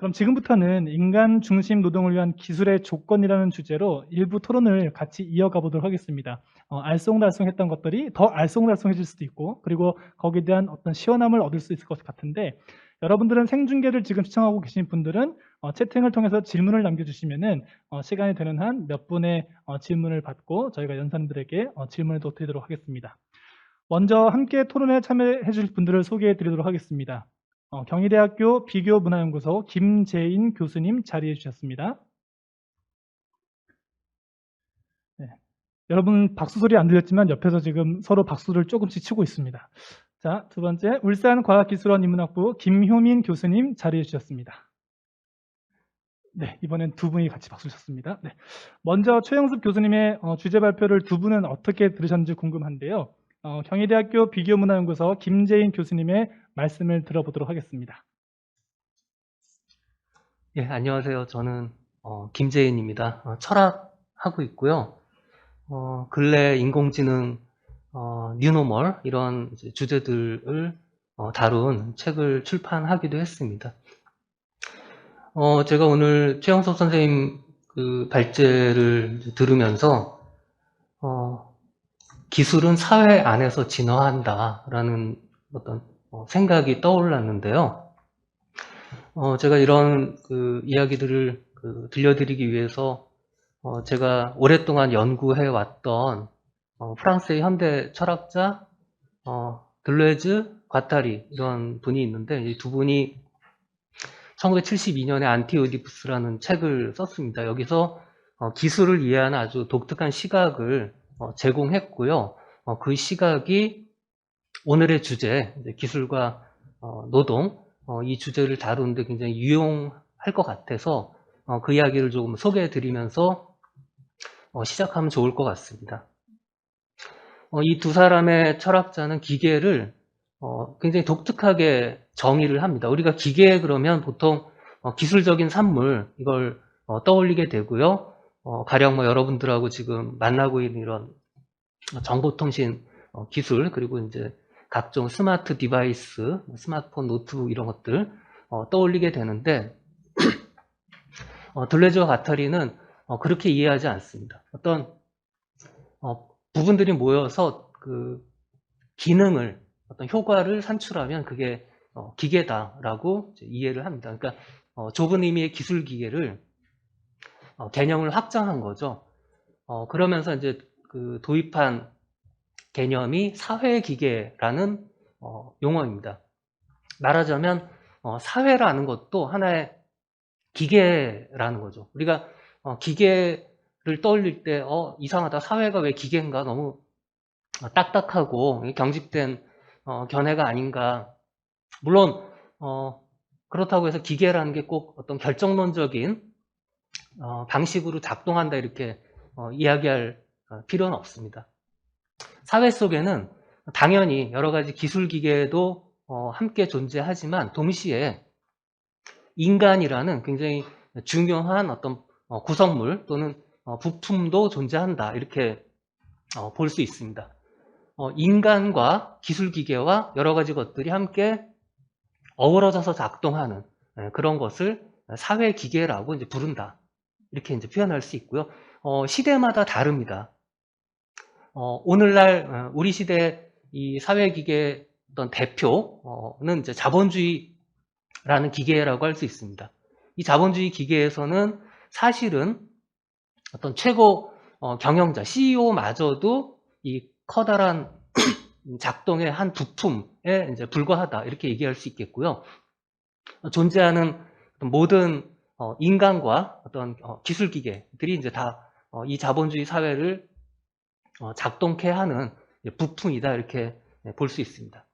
그럼 지금부터는 인간 중심 노동을 위한 기술의 조건이라는 주제로 일부 토론을 같이 이어가 보도록 하겠습니다. 알쏭달쏭했던 것들이 더 알쏭달쏭해질 수도 있고, 그리고 거기에 대한 어떤 시원함을 얻을 수 있을 것 같은데, 여러분들은 생중계를 지금 시청하고 계신 분들은 채팅을 통해서 질문을 남겨주시면은 시간이 되는 한 몇 분의 질문을 받고 저희가 연사님들에게 질문을 또 드리도록 하겠습니다. 먼저 함께 토론에 참여해 주실 분들을 소개해 드리도록 하겠습니다. 경희대학교 비교문화연구소 김재인 교수님 자리해 주셨습니다. 네. 여러분 박수 소리 안 들렸지만 옆에서 지금 서로 박수를 조금씩 치고 있습니다. 자, 두 번째 울산과학기술원 인문학부 김효민 교수님 자리해 주셨습니다. 네, 이번엔 두 분이 같이 박수 쳤습니다. 네. 먼저 최영숙 교수님의 주제 발표를 두 분은 어떻게 들으셨는지 궁금한데요. 경희대학교 비교문화연구소 김재인 교수님의 말씀을 들어보도록 하겠습니다. 예, 안녕하세요. 저는 김재인입니다. 철학하고 있고요. 근래 인공지능, 뉴노멀 이런 주제들을 다룬 책을 출판하기도 했습니다. 제가 오늘 최영석 선생님 그 발제를 들으면서 기술은 사회 안에서 진화한다라는 어떤 생각이 떠올랐는데요. 제가 이런 그 이야기들을 들려드리기 위해서 제가 오랫동안 연구해 왔던 프랑스의 현대 철학자 들레즈 과타리 이런 분이 있는데 이 두 분이 1972년에 안티오디푸스라는 책을 썼습니다. 여기서 기술을 이해하는 아주 독특한 시각을 제공했고요. 그 시각이 오늘의 주제, 기술과 노동, 이 주제를 다루는데 굉장히 유용할 것 같아서 그 이야기를 조금 소개해 드리면서 시작하면 좋을 것 같습니다. 이 두 사람의 철학자는 기계를 굉장히 독특하게 정의를 합니다. 우리가 기계 그러면 보통 기술적인 산물 이걸 떠올리게 되고요. 가령 뭐 여러분들하고 지금 만나고 있는 이런 정보통신 기술 그리고 이제 각종 스마트 디바이스, 스마트폰, 노트북 이런 것들 떠올리게 되는데 들레즈와 가타리는 그렇게 이해하지 않습니다. 어떤 부분들이 모여서 그 기능을 어떤 효과를 산출하면 그게 기계다라고 이해를 합니다. 그러니까 좁은 의미의 기술 기계를 개념을 확장한 거죠. 그러면서 이제 그 도입한 개념이 사회 기계라는 용어입니다. 말하자면 사회라는 것도 하나의 기계라는 거죠. 우리가 기계를 떠올릴 때 이상하다. 사회가 왜 기계인가? 너무 딱딱하고 경직된 견해가 아닌가. 물론 그렇다고 해서 기계라는 게 꼭 어떤 결정론적인 방식으로 작동한다 이렇게 이야기할 필요는 없습니다. 사회 속에는 당연히 여러 가지 기술 기계도 함께 존재하지만 동시에 인간이라는 굉장히 중요한 어떤 구성물 또는 부품도 존재한다 이렇게 볼 수 있습니다. 인간과 기술 기계와 여러 가지 것들이 함께 어우러져서 작동하는 그런 것을 사회 기계라고 이제 부른다 이렇게 이제 표현할 수 있고요. 시대마다 다릅니다. 오늘날 우리 시대 이 사회 기계 어떤 대표는 이제 자본주의라는 기계라고 할 수 있습니다. 이 자본주의 기계에서는 사실은 어떤 최고 경영자 CEO마저도 이 커다란 작동의 한 부품에 이제 불과하다 이렇게 얘기할 수 있겠고요. 존재하는 모든 인간과 어떤 기술 기계들이 이제 다 이 자본주의 사회를 작동케 하는 부품이다 이렇게 볼 수 있습니다.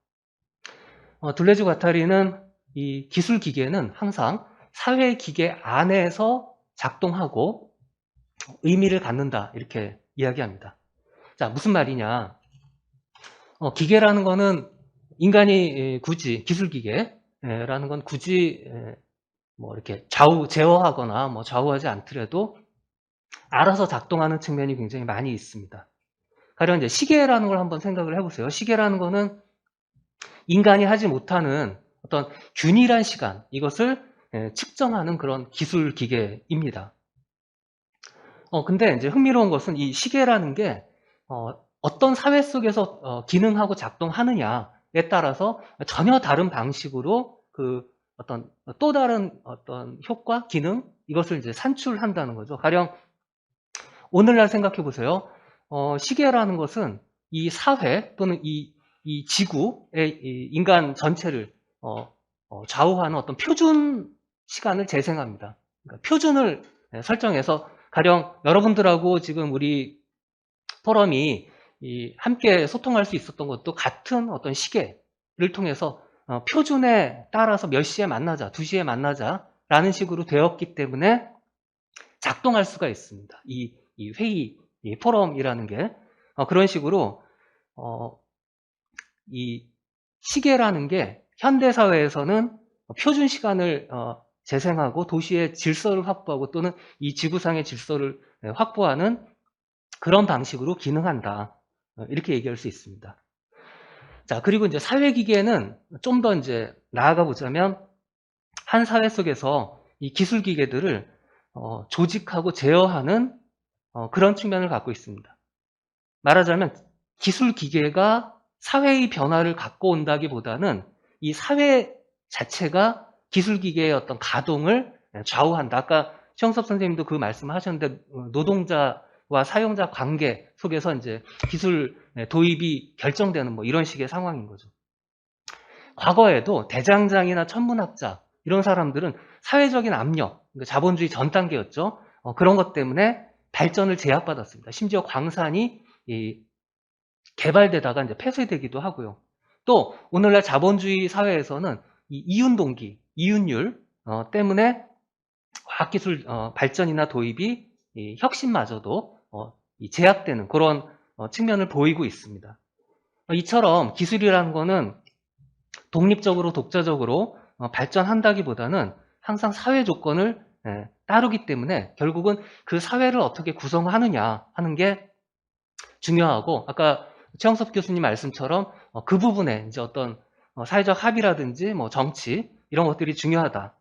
둘레즈 과타리는 이 기술 기계는 항상 사회 기계 안에서 작동하고 의미를 갖는다 이렇게 이야기합니다. 자, 무슨 말이냐? 기계라는 거는 인간이 굳이 기술 기계라는 건 굳이 뭐 이렇게 제어하거나 뭐 좌우하지 않더라도 알아서 작동하는 측면이 굉장히 많이 있습니다. 가령 이제 시계라는 걸 한번 생각을 해보세요. 시계라는 거는 인간이 하지 못하는 어떤 균일한 시간, 이것을 측정하는 그런 기술 기계입니다. 근데 이제 흥미로운 것은 이 시계라는 게 어떤 사회 속에서 기능하고 작동하느냐에 따라서 전혀 다른 방식으로 그 어떤 또 다른 어떤 효과, 기능 이것을 이제 산출한다는 거죠. 가령 오늘날 생각해 보세요. 시계라는 것은 이 사회 또는 이 지구의 이 인간 전체를 좌우하는 어떤 표준 시간을 재생합니다. 그러니까 표준을 설정해서 가령 여러분들하고 지금 우리 포럼이 함께 소통할 수 있었던 것도 같은 어떤 시계를 통해서 표준에 따라서 몇 시에 만나자, 2시에 만나자 라는 식으로 되었기 때문에 작동할 수가 있습니다. 이 회의, 이 포럼이라는 게 그런 식으로 이 시계라는 게 현대 사회에서는 표준 시간을 재생하고 도시의 질서를 확보하고 또는 이 지구상의 질서를 확보하는 그런 방식으로 기능한다. 이렇게 얘기할 수 있습니다. 자, 그리고 이제 사회기계는 좀 더 이제 나아가 보자면 한 사회 속에서 이 기술 기계들을 조직하고 제어하는 그런 측면을 갖고 있습니다. 말하자면 기술 기계가 사회의 변화를 갖고 온다기보다는 이 사회 자체가 기술 기계의 어떤 가동을 좌우한다. 아까 최영섭 선생님도 그 말씀을 하셨는데 노동자와 사용자 관계 속에서 이제 기술 도입이 결정되는 뭐 이런 식의 상황인 거죠. 과거에도 대장장이나 천문학자 이런 사람들은 사회적인 압력, 그러니까 자본주의 전 단계였죠. 그런 것 때문에 발전을 제약받았습니다. 심지어 광산이 개발되다가 이제 폐쇄되기도 하고요. 또 오늘날 자본주의 사회에서는 이 이윤동기, 이윤율 때문에 과학기술 발전이나 도입이 혁신마저도 제약되는 그런 측면을 보이고 있습니다. 이처럼 기술이라는 거는 독립적으로 독자적으로 발전한다기보다는 항상 사회 조건을 따르기 때문에 결국은 그 사회를 어떻게 구성하느냐 하는 게 중요하고 아까 최영섭 교수님 말씀처럼 그 부분에 이제 어떤 사회적 합의라든지 뭐 정치 이런 것들이 중요하다.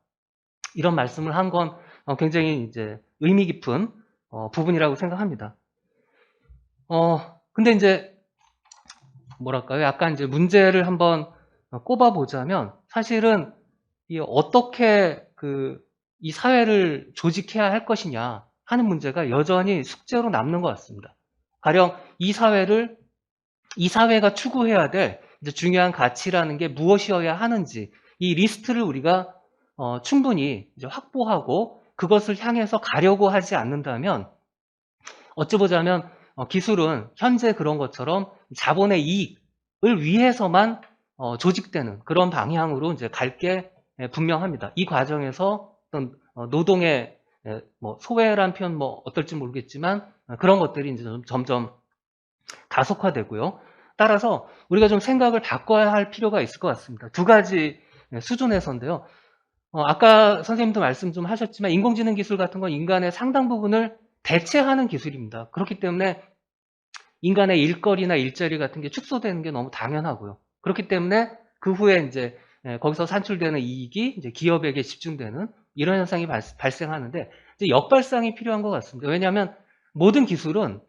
이런 말씀을 한 건 굉장히 이제 의미 깊은 부분이라고 생각합니다. 근데 이제 뭐랄까요? 약간 이제 문제를 한번 꼽아보자면 사실은 어떻게 이 사회를 조직해야 할 것이냐 하는 문제가 여전히 숙제로 남는 것 같습니다. 가령 이 사회가 추구해야 될 이제 중요한 가치라는 게 무엇이어야 하는지 이 리스트를 우리가 충분히 이제 확보하고 그것을 향해서 가려고 하지 않는다면 어찌 보자면 기술은 현재 그런 것처럼 자본의 이익을 위해서만 조직되는 그런 방향으로 이제 갈 게 분명합니다. 이 과정에서 어떤 노동의 뭐 소외란 표현 뭐 어떨지 모르겠지만 그런 것들이 이제 점점 가속화되고요. 따라서 우리가 좀 생각을 바꿔야 할 필요가 있을 것 같습니다. 두 가지 수준에서인데요. 아까 선생님도 말씀 좀 하셨지만 인공지능 기술 같은 건 인간의 상당 부분을 대체하는 기술입니다. 그렇기 때문에 인간의 일거리나 일자리 같은 게 축소되는 게 너무 당연하고요. 그렇기 때문에 그 후에 이제 거기서 산출되는 이익이 이제 기업에게 집중되는 이런 현상이 발생하는데 이제 역발상이 필요한 것 같습니다. 왜냐하면 모든 기술은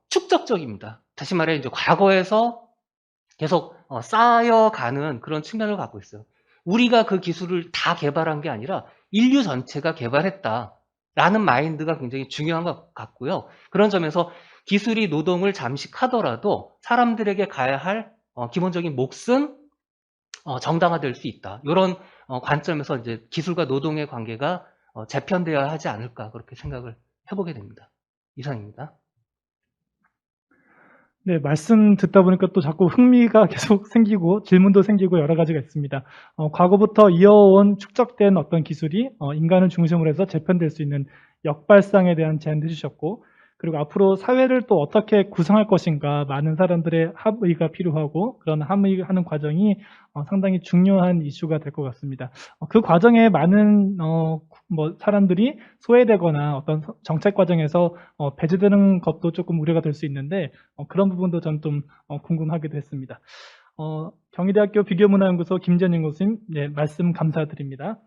축적적입니다. 다시 말해 이제 과거에서 계속 쌓여가는 그런 측면을 갖고 있어요. 우리가 그 기술을 다 개발한 게 아니라 인류 전체가 개발했다라는 마인드가 굉장히 중요한 것 같고요. 그런 점에서 기술이 노동을 잠식하더라도 사람들에게 가야 할 기본적인 몫은 정당화될 수 있다. 이런 관점에서 이제 기술과 노동의 관계가 재편되어야 하지 않을까 그렇게 생각을 해보게 됩니다. 이상입니다. 네, 말씀 듣다 보니까 또 자꾸 흥미가 계속 생기고 질문도 생기고 여러 가지가 있습니다. 과거부터 이어온 축적된 어떤 기술이 인간을 중심으로 해서 재편될 수 있는 역발상에 대한 제안도 해주셨고, 그리고 앞으로 사회를 또 어떻게 구성할 것인가 많은 사람들의 합의가 필요하고 그런 합의하는 과정이 상당히 중요한 이슈가 될 것 같습니다. 그 과정에 많은 뭐 사람들이 소외되거나 어떤 정책 과정에서 배제되는 것도 조금 우려가 될 수 있는데 그런 부분도 전 좀 궁금하기도 했습니다. 경희대학교 비교문화연구소 김재님 교수님, 네, 말씀 감사드립니다.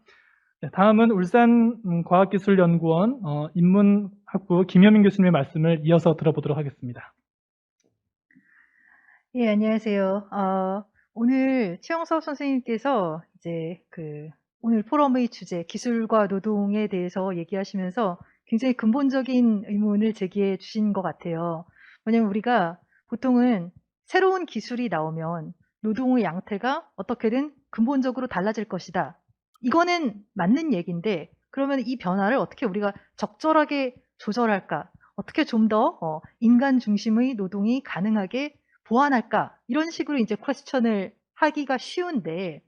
네, 다음은 울산 과학기술연구원 인문학부 김효민 교수님의 말씀을 이어서 들어보도록 하겠습니다. 예, 안녕하세요. 오늘 최영석 선생님께서 이제 오늘 포럼의 주제, 기술과 노동에 대해서 얘기하시면서 굉장히 근본적인 의문을 제기해 주신 것 같아요. 왜냐면 우리가 보통은 새로운 기술이 나오면 노동의 양태가 어떻게든 근본적으로 달라질 것이다. 이거는 맞는 얘기인데, 그러면 이 변화를 어떻게 우리가 적절하게 조절할까? 어떻게 좀 더 인간 중심의 노동이 가능하게 보완할까? 이런 식으로 이제 퀘스천을 하기가 쉬운데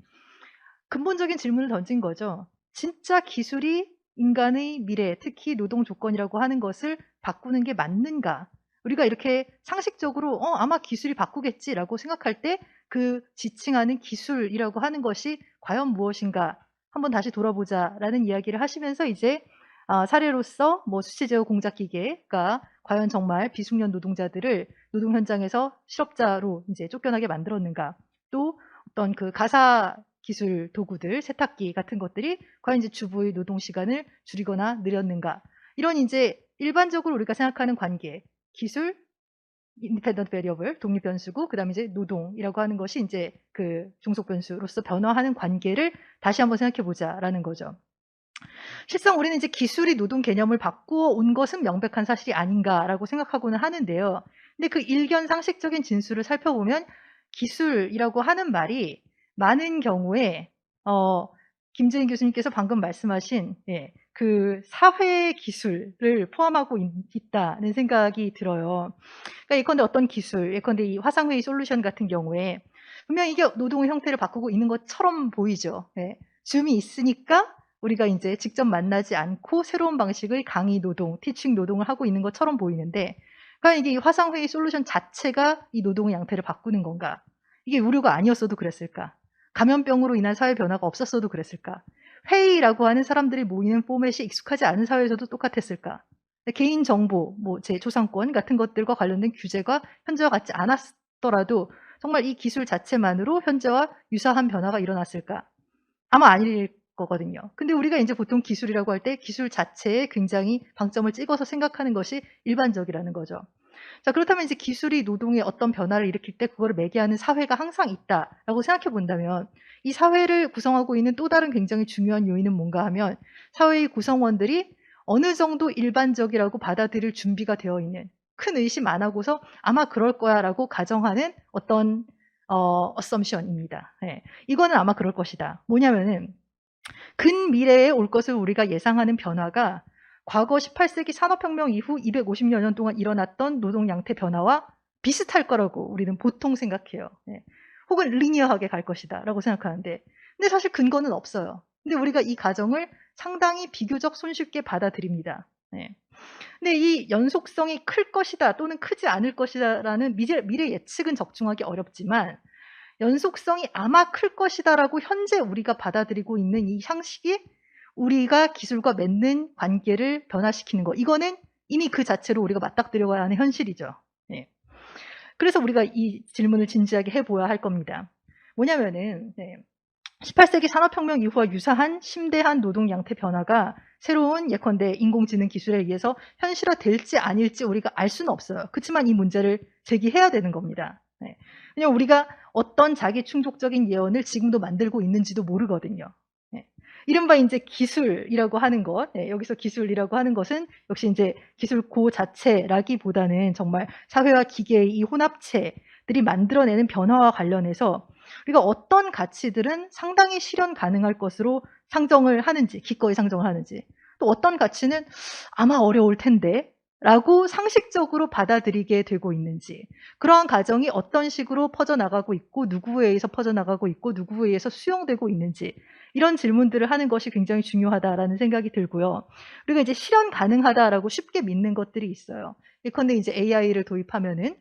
근본적인 질문을 던진 거죠. 진짜 기술이 인간의 미래, 특히 노동 조건이라고 하는 것을 바꾸는 게 맞는가? 우리가 이렇게 상식적으로 아마 기술이 바꾸겠지라고 생각할 때 그 지칭하는 기술이라고 하는 것이 과연 무엇인가? 한번 다시 돌아보자라는 이야기를 하시면서 이제 사례로서 뭐 수치제어 공작 기계가 과연 정말 비숙련 노동자들을 노동 현장에서 실업자로 이제 쫓겨나게 만들었는가? 또 어떤 그 가사 기술 도구들, 세탁기 같은 것들이 과연 이제 주부의 노동 시간을 줄이거나 늘렸는가? 이런 이제 일반적으로 우리가 생각하는 관계, 기술, independent variable, 독립 변수고, 그다음에 이제 노동이라고 하는 것이 이제 그 종속 변수로서 변화하는 관계를 다시 한번 생각해 보자라는 거죠. 실상 우리는 이제 기술이 노동 개념을 바꾸어 온 것은 명백한 사실이 아닌가라고 생각하고는 하는데요. 근데 그 일견 상식적인 진술을 살펴보면 기술이라고 하는 말이 많은 경우에 김재인 교수님께서 방금 말씀하신 그 사회 기술을 포함하고 있다는 생각이 들어요. 그러니까 예컨대 어떤 기술, 예컨대 이 화상회의 솔루션 같은 경우에 분명히 이게 노동의 형태를 바꾸고 있는 것처럼 보이죠. 줌이 있으니까 우리가 이제 직접 만나지 않고 새로운 방식의 강의 노동, 티칭 노동을 하고 있는 것처럼 보이는데, 과연 이게 이 화상회의 솔루션 자체가 이 노동의 양태를 바꾸는 건가? 이게 의료가 아니었어도 그랬을까? 감염병으로 인한 사회 변화가 없었어도 그랬을까? 회의라고 하는 사람들이 모이는 포맷이 익숙하지 않은 사회에서도 똑같았을까? 개인정보, 뭐 제 초상권 같은 것들과 관련된 규제가 현재와 같지 않았더라도 정말 이 기술 자체만으로 현재와 유사한 변화가 일어났을까? 아마 아닐 거거든요. 근데 우리가 이제 보통 기술이라고 할 때 기술 자체에 굉장히 방점을 찍어서 생각하는 것이 일반적이라는 거죠. 자, 그렇다면 이제 기술이 노동에 어떤 변화를 일으킬 때 그거를 매개하는 사회가 항상 있다라고 생각해 본다면 이 사회를 구성하고 있는 또 다른 굉장히 중요한 요인은 뭔가 하면 사회의 구성원들이 어느 정도 일반적이라고 받아들일 준비가 되어 있는, 큰 의심 안 하고서 아마 그럴 거야라고 가정하는 어떤 assumption입니다. 이거는 아마 그럴 것이다. 뭐냐면은 근미래에 올 것을 우리가 예상하는 변화가 과거 18세기 산업혁명 이후 250여 년 동안 일어났던 노동 양태 변화와 비슷할 거라고 우리는 보통 생각해요. 혹은 리니어하게 갈 것이다라고 생각하는데, 근데 사실 근거는 없어요. 근데 우리가 이 가정을 상당히 비교적 손쉽게 받아들입니다. 근데 이 연속성이 클 것이다 또는 크지 않을 것이다라는 미래 예측은 적중하기 어렵지만 연속성이 아마 클 것이다라고 현재 우리가 받아들이고 있는 이 상식이 우리가 기술과 맺는 관계를 변화시키는 거. 이거는 이미 그 자체로 우리가 맞닥뜨려야 하는 현실이죠. 그래서 우리가 이 질문을 진지하게 해보아야 할 겁니다. 뭐냐면은 18세기 산업혁명 이후와 유사한 심대한 노동 양태 변화가 새로운 예컨대 인공지능 기술에 의해서 현실화될지 아닐지 우리가 알 수는 없어요. 그렇지만 이 문제를 제기해야 되는 겁니다. 왜냐하면 우리가 어떤 자기 충족적인 예언을 지금도 만들고 있는지도 모르거든요. 이른바 이제 기술이라고 하는 것, 여기서 기술이라고 하는 것은 역시 이제 기술 그 자체라기보다는 정말 사회와 기계의 이 혼합체들이 만들어내는 변화와 관련해서 우리가 어떤 가치들은 상당히 실현 가능할 것으로 상정을 하는지, 기꺼이 상정을 하는지, 또 어떤 가치는 아마 어려울 텐데 라고 상식적으로 받아들이게 되고 있는지, 그러한 가정이 어떤 식으로 퍼져나가고 있고 누구에 의해서 퍼져나가고 있고 누구에 의해서 수용되고 있는지, 이런 질문들을 하는 것이 굉장히 중요하다라는 생각이 들고요. 우리가 이제 실현 가능하다라고 쉽게 믿는 것들이 있어요. 예컨대 이제 AI를 도입하면은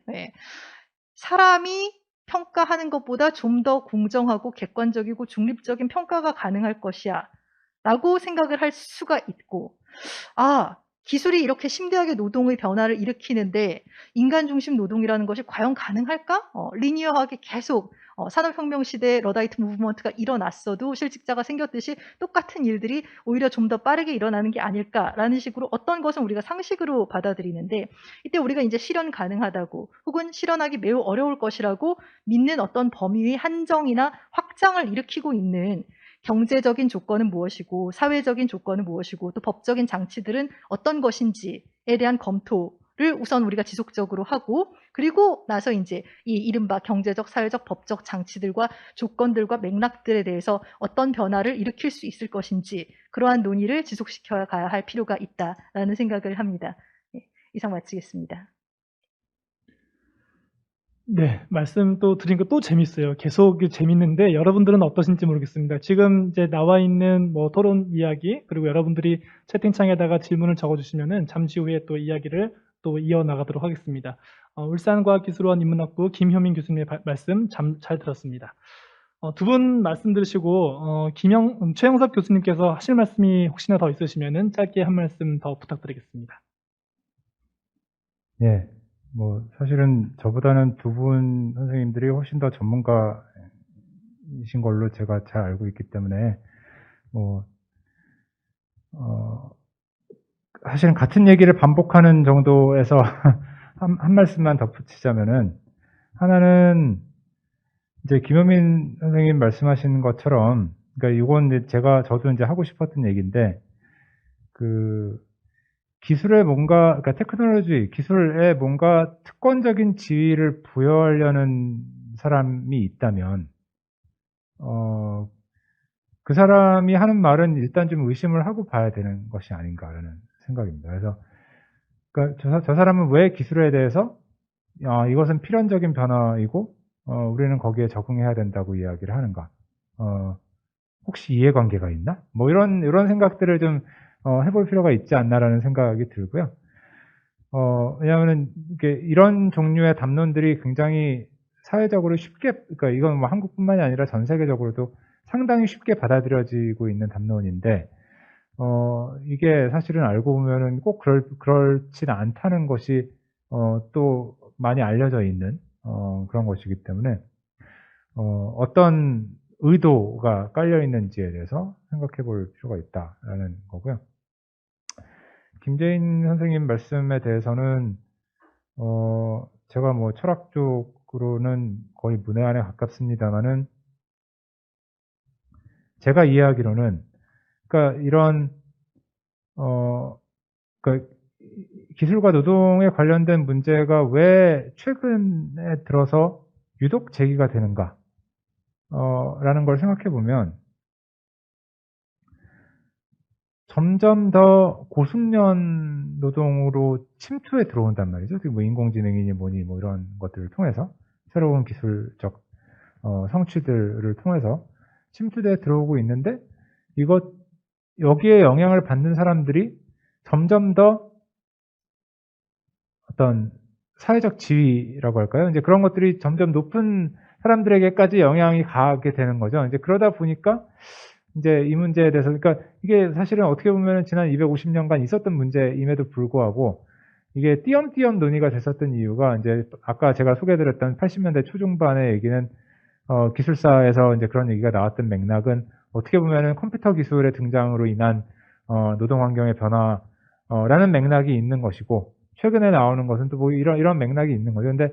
사람이 평가하는 것보다 좀 더 공정하고 객관적이고 중립적인 평가가 가능할 것이야 라고 생각을 할 수가 있고, 기술이 이렇게 심대하게 노동의 변화를 일으키는데 인간 중심 노동이라는 것이 과연 가능할까? 리니어하게 계속 산업혁명 시대 러다이트 무브먼트가 일어났어도 실직자가 생겼듯이 똑같은 일들이 오히려 좀 더 빠르게 일어나는 게 아닐까라는 식으로 어떤 것은 우리가 상식으로 받아들이는데 이때 우리가 이제 실현 가능하다고 혹은 실현하기 매우 어려울 것이라고 믿는 어떤 범위의 한정이나 확장을 일으키고 있는 경제적인 조건은 무엇이고 사회적인 조건은 무엇이고 또 법적인 장치들은 어떤 것인지에 대한 검토를 우선 우리가 지속적으로 하고 그리고 나서 이제 이 이른바 경제적, 사회적, 법적 장치들과 조건들과 맥락들에 대해서 어떤 변화를 일으킬 수 있을 것인지 그러한 논의를 지속시켜 가야 할 필요가 있다라는 생각을 합니다. 네, 이상 마치겠습니다. 네, 말씀 또 드린 거 또 재밌어요. 계속 재밌는데 여러분들은 어떠신지 모르겠습니다. 지금 이제 나와 있는 뭐 토론 이야기 그리고 여러분들이 채팅창에다가 질문을 적어주시면은 잠시 후에 또 이야기를 또 이어나가도록 하겠습니다. 울산과학기술원 인문학부 김효민 교수님의 말씀 잘 들었습니다. 두 분 말씀 들으시고 최영섭 교수님께서 하실 말씀이 혹시나 더 있으시면은 짧게 한 말씀 더 부탁드리겠습니다. 예, 뭐 사실은 저보다는 두 분 선생님들이 훨씬 더 전문가이신 걸로 제가 잘 알고 있기 때문에 뭐 사실은 같은 얘기를 반복하는 정도에서 한 말씀만 덧붙이자면은 하나는 이제 김효민 선생님 말씀하신 것처럼 그러니까 이건 저도 이제 하고 싶었던 얘기인데 기술에 뭔가, 그러니까 기술에 뭔가 특권적인 지위를 부여하려는 사람이 있다면, 그 사람이 하는 말은 일단 좀 의심을 하고 봐야 되는 것이 아닌가라는 생각입니다. 그래서, 그러니까 저 사람은 왜 기술에 대해서, 이것은 필연적인 변화이고, 우리는 거기에 적응해야 된다고 이야기를 하는가? 혹시 이해관계가 있나? 뭐 이런 생각들을 좀 해볼 필요가 있지 않나라는 생각이 들고요. 왜냐하면 이런 종류의 담론들이 굉장히 사회적으로 쉽게, 그러니까 이건 뭐 한국뿐만이 아니라 전 세계적으로도 상당히 쉽게 받아들여지고 있는 담론인데, 이게 사실은 알고 보면은 꼭 그렇지는 않다는 것이 또 많이 알려져 있는 그런 것이기 때문에 어떤 의도가 깔려 있는지에 대해서 생각해 볼 필요가 있다라는 거고요. 김재인 선생님 말씀에 대해서는 제가 뭐 철학 쪽으로는 거의 문외한에 가깝습니다만은 제가 이해하기로는 그러니까 이런 그러니까 기술과 노동에 관련된 문제가 왜 최근에 들어서 유독 제기가 되는가 라는 걸 생각해 보면 점점 더 고숙련 노동으로 침투에 들어온단 말이죠. 뭐 인공지능이니 뭐니 뭐 이런 것들을 통해서 새로운 기술적 성취들을 통해서 침투에 들어오고 있는데 여기에 영향을 받는 사람들이 점점 더 어떤 사회적 지위라고 할까요? 이제 그런 것들이 점점 높은 사람들에게까지 영향이 가게 되는 거죠. 이제 그러다 보니까 이제 이 문제에 대해서, 그러니까 이게 사실은 어떻게 보면 지난 250년간 있었던 문제임에도 불구하고 이게 띄엄띄엄 논의가 됐었던 이유가 이제 아까 제가 소개해드렸던 80년대 초중반의 얘기는 기술사에서 이제 그런 얘기가 나왔던 맥락은 어떻게 보면은 컴퓨터 기술의 등장으로 인한 노동 환경의 변화라는 맥락이 있는 것이고 최근에 나오는 것은 또 뭐 이런 맥락이 있는 거죠. 근데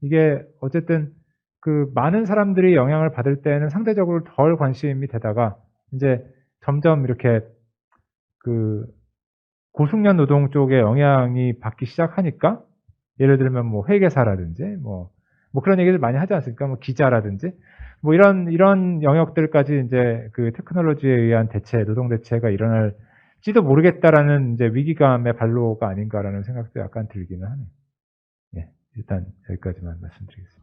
이게 어쨌든 많은 사람들이 영향을 받을 때는 상대적으로 덜 관심이 되다가 이제 점점 이렇게 고숙련 노동 쪽에 영향이 받기 시작하니까 예를 들면 뭐 회계사라든지 뭐 그런 얘기들 많이 하지 않습니까? 뭐 기자라든지 뭐 이런 영역들까지 이제 테크놀로지에 의한 노동 대체가 일어날지도 모르겠다라는 이제 위기감의 발로가 아닌가라는 생각도 약간 들기는 하네요. 예, 일단 여기까지만 말씀드리겠습니다.